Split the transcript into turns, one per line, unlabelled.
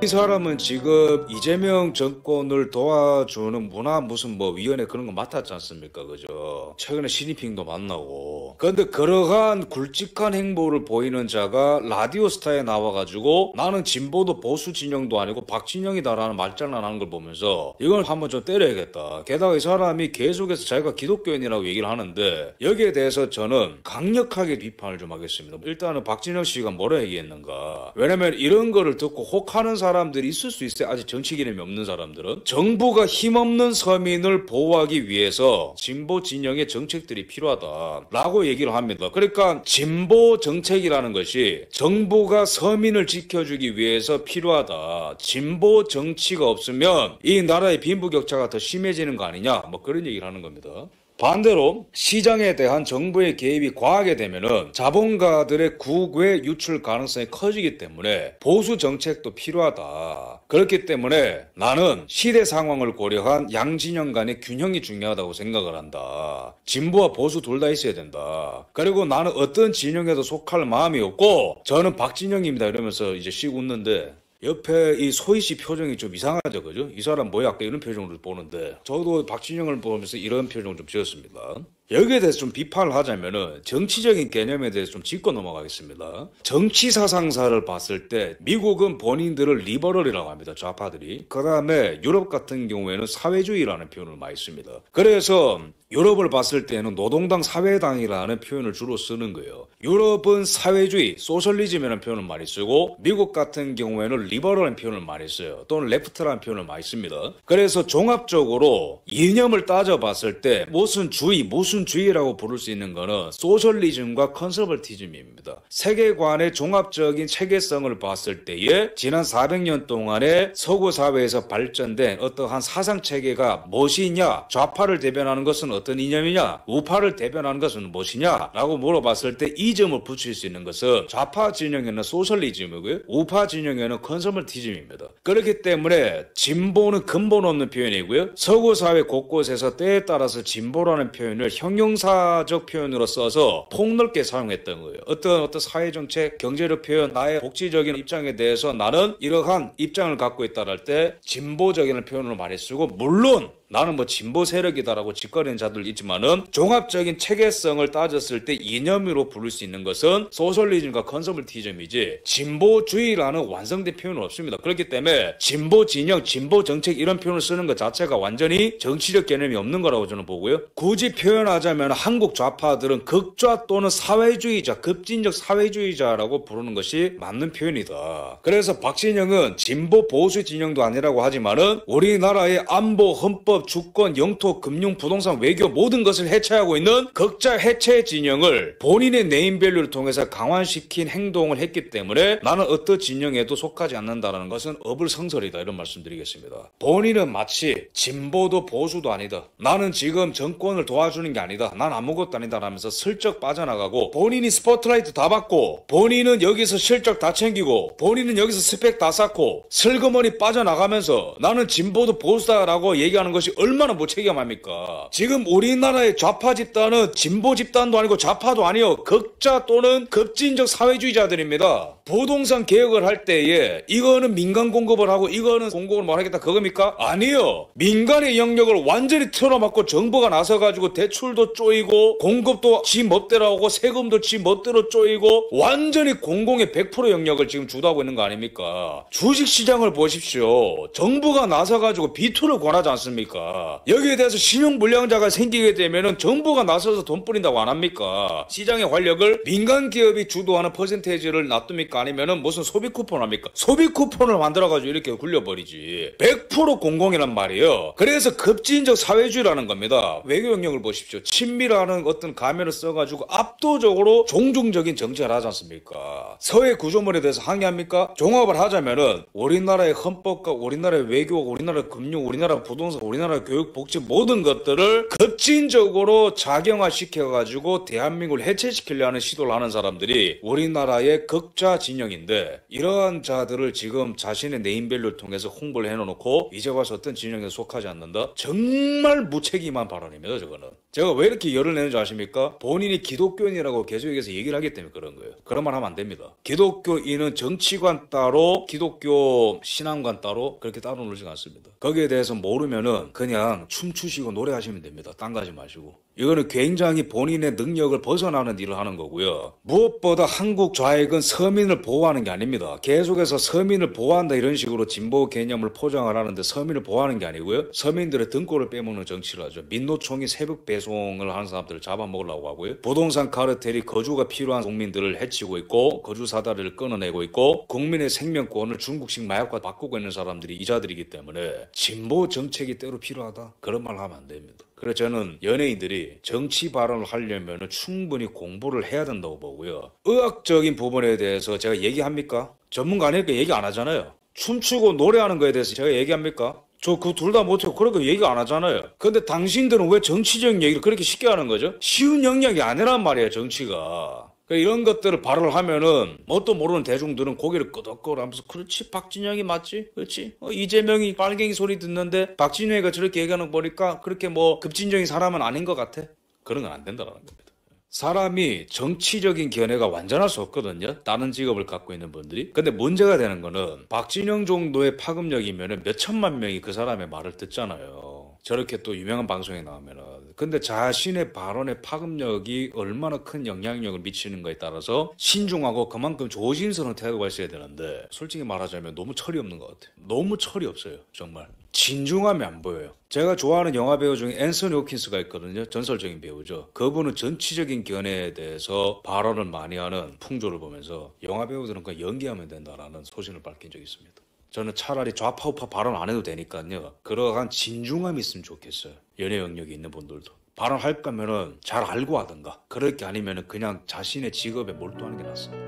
이 사람은 지금 이재명 정권을 도와주는 문화 무슨 뭐 위원회 그런 거 맡았지 않습니까? 그죠? 최근에 시진핑도 만나고. 그런데 그러한 굵직한 행보를 보이는 자가 라디오 스타에 나와가지고 나는 진보도 보수 진영도 아니고 박진영이다라는 말장난 하는 걸 보면서 이걸 한번 좀 때려야겠다. 게다가 이 사람이 계속해서 자기가 기독교인이라고 얘기를 하는데 여기에 대해서 저는 강력하게 비판을 좀 하겠습니다. 일단은 박진영 씨가 뭐라 얘기했는가. 왜냐면 이런 거를 듣고 혹하는 사람들이 있을 수 있어요. 아직 정치 개념이 없는 사람들은. 정부가 힘없는 서민을 보호하기 위해서 진보 진영의 정책들이 필요하다라고 얘기를 합니다. 그러니까 진보 정책이라는 것이 정부가 서민을 지켜주기 위해서 필요하다. 진보 정치가 없으면 이 나라의 빈부격차가 더 심해지는 거 아니냐. 뭐 그런 얘기를 하는 겁니다. 반대로 시장에 대한 정부의 개입이 과하게 되면은 자본가들의 국외 유출 가능성이 커지기 때문에 보수 정책도 필요하다. 그렇기 때문에 나는 시대 상황을 고려한 양진영 간의 균형이 중요하다고 생각을 한다. 진보와 보수 둘 다 있어야 된다. 그리고 나는 어떤 진영에도 속할 마음이 없고 저는 박진영입니다 이러면서 이제 씩 웃는데 옆에 이 소희 씨 표정이 좀 이상하죠, 그죠? 이 사람 뭐야? 아까 이런 표정을 보는데 저도 박진영을 보면서 이런 표정을 좀 지었습니다. 여기에 대해서 좀 비판을 하자면은 정치적인 개념에 대해서 좀 짚고 넘어가겠습니다. 정치 사상사를 봤을 때 미국은 본인들을 리버럴이라고 합니다. 좌파들이. 그 다음에 유럽 같은 경우에는 사회주의라는 표현을 많이 씁니다. 그래서 유럽을 봤을 때는 노동당 사회당이라는 표현을 주로 쓰는 거예요. 유럽은 사회주의, 소셜리즘이라는 표현을 많이 쓰고 미국 같은 경우에는 리버럴이라는 표현을 많이 써요. 또는 레프트라는 표현을 많이 씁니다. 그래서 종합적으로 이념을 따져봤을 때 무슨 주의, 무슨 주의라고 부를 수 있는 거는 소셜리즘과 컨서버티즘입니다. 세계관의 종합적인 체계성을 봤을 때에 지난 400년 동안의 서구 사회에서 발전된 어떠한 사상 체계가 무엇이냐, 좌파를 대변하는 것은 어떤 이념이냐, 우파를 대변하는 것은 무엇이냐 라고 물어봤을 때 이 점을 붙일 수 있는 것은 좌파 진영에는 소셜리즘이고요, 우파 진영에는 컨서버티즘입니다. 그렇기 때문에 진보는 근본 없는 표현이고요, 서구 사회 곳곳에서 때에 따라서 진보라는 표현을 형용사적 표현으로 써서 폭넓게 사용했던 거예요. 어떤 사회정책, 경제력 표현, 나의 복지적인 입장에 대해서 나는 이러한 입장을 갖고 있다고 할 때 진보적인 표현을 많이 쓰고, 물론 나는 뭐 진보 세력이다라고 짓거리는 자들 있지만은 종합적인 체계성을 따졌을 때 이념으로 부를 수 있는 것은 소셜리즘과 컨서버티즘이지 진보주의라는 완성된 표현은 없습니다. 그렇기 때문에 진보 진영, 진보 정책 이런 표현을 쓰는 것 자체가 완전히 정치적 개념이 없는 거라고 저는 보고요. 굳이 표현하자면 한국 좌파들은 극좌 또는 사회주의자, 급진적 사회주의자라고 부르는 것이 맞는 표현이다. 그래서 박진영은 진보 보수 진영도 아니라고 하지만은 우리나라의 안보, 헌법, 주권, 영토, 금융, 부동산, 외교 모든 것을 해체하고 있는 극자 해체 진영을 본인의 네임밸류를 통해서 강화시킨 행동을 했기 때문에 나는 어떤 진영에도 속하지 않는다는 것은 어불성설이다 이런 말씀드리겠습니다. 본인은 마치 진보도 보수도 아니다. 나는 지금 정권을 도와주는 게 아니다. 난 아무것도 아니다 라면서 슬쩍 빠져나가고 본인이 스포트라이트 다 받고 본인은 여기서 실적 다 챙기고 본인은 여기서 스펙 다 쌓고 슬그머니 빠져나가면서 나는 진보도 보수다라고 얘기하는 것이 얼마나 무책임합니까? 지금 우리나라의 좌파 집단은 진보 집단도 아니고 좌파도 아니요, 극자 또는 급진적 사회주의자들입니다. 부동산 개혁을 할 때에 이거는 민간 공급을 하고 이거는 공급을 뭘 하겠다 그겁니까? 아니요. 민간의 영역을 완전히 틀어막고 정부가 나서가지고 대출도 쪼이고 공급도 지 멋대로 하고 세금도 지 멋대로 쪼이고 완전히 공공의 100% 영역을 지금 주도하고 있는 거 아닙니까? 주식시장을 보십시오. 정부가 나서가지고 비투를 권하지 않습니까? 여기에 대해서 신용불량자가 생기게 되면은 정부가 나서서 돈 뿌린다고 안 합니까? 시장의 활력을 민간 기업이 주도하는 퍼센테이지를 놔둡니까? 아니면은 무슨 소비 쿠폰 합니까? 소비 쿠폰을 만들어가지고 이렇게 굴려버리지. 100% 공공이란 말이에요. 그래서 급진적 사회주의라는 겁니다. 외교 영역을 보십시오. 친미라는 어떤 가면을 써가지고 압도적으로 종중적인 정책을 하지 않습니까? 서해 구조물에 대해서 항의합니까? 종합을 하자면은 우리나라의 헌법과 우리나라의 외교, 우리나라의 금융, 우리나라 부동산, 우리나라 교육, 복지 모든 것들을 급진적으로 작용화시켜가지고 대한민국을 해체시키려는 시도를 하는 사람들이 우리나라의 극좌 진영인데, 이러한 자들을 지금 자신의 네임밸류를 통해서 홍보를 해놓고 이제 와서 어떤 진영에 속하지 않는다? 정말 무책임한 발언입니다, 저거는. 제가 왜 이렇게 열을 내는 줄 아십니까? 본인이 기독교인이라고 계속해서 얘기를 하기 때문에 그런 거예요. 그런 말 하면 안 됩니다. 기독교인은 정치관 따로 기독교 신앙관 따로 그렇게 따로 놀지 않습니다. 거기에 대해서 모르면은 그냥 춤추시고 노래하시면 됩니다. 딴 거 하지 마시고. 이거는 굉장히 본인의 능력을 벗어나는 일을 하는 거고요. 무엇보다 한국 좌익은 서민을 보호하는 게 아닙니다. 계속해서 서민을 보호한다 이런 식으로 진보 개념을 포장을 하는데 서민을 보호하는 게 아니고요. 서민들의 등골을 빼먹는 정치를 하죠. 민노총이 새벽 배송을 하는 사람들을 잡아먹으려고 하고요. 부동산 카르텔이 거주가 필요한 국민들을 해치고 있고 거주 사다리를 끊어내고 있고 국민의 생명권을 중국식 마약과 바꾸고 있는 사람들이 이자들이기 때문에 진보 정책이 때로 필요하다. 그런 말 하면 안 됩니다. 그래서 저는 연예인들이 정치 발언을 하려면 충분히 공부를 해야 된다고 보고요. 의학적인 부분에 대해서 제가 얘기합니까? 전문가 아니니까 얘기 안 하잖아요. 춤추고 노래하는 거에 대해서 제가 얘기합니까? 저 그 둘 다 못하고 그러니까 얘기 안 하잖아요. 근데 당신들은 왜 정치적인 얘기를 그렇게 쉽게 하는 거죠? 쉬운 영역이 아니란 말이에요, 정치가. 이런 것들을 발언을 하면은 뭣도 모르는 대중들은 고개를 끄덕끄덕하면서 그렇지 박진영이 맞지? 그렇지? 이재명이 빨갱이 소리 듣는데 박진영이가 저렇게 얘기하는 거 보니까 그렇게 뭐 급진적인 사람은 아닌 것 같아? 그런 건 안 된다는 겁니다. 사람이 정치적인 견해가 완전할 수 없거든요. 다른 직업을 갖고 있는 분들이. 근데 문제가 되는 거는 박진영 정도의 파급력이면 몇 천만 명이 그 사람의 말을 듣잖아요. 저렇게 또 유명한 방송에 나오면은. 근데 자신의 발언의 파급력이 얼마나 큰 영향력을 미치는가에 따라서 신중하고 그만큼 조심스러운 태도가 있어야 되는데 솔직히 말하자면 너무 철이 없는 것 같아요. 너무 철이 없어요. 정말. 진중함이 안 보여요. 제가 좋아하는 영화 배우 중에 앤서니 호킨스가 있거든요. 전설적인 배우죠. 그분은 정치적인 견해에 대해서 발언을 많이 하는 풍조를 보면서 영화 배우들은 그냥 연기하면 된다라는 소신을 밝힌 적이 있습니다. 저는 차라리 좌파 우파 발언 안 해도 되니까요. 그러한 진중함이 있으면 좋겠어요. 연예 영역이 있는 분들도. 발언할 거면은 잘 알고 하든가. 그럴 게 아니면은 그냥 자신의 직업에 몰두하는 게 낫습니다.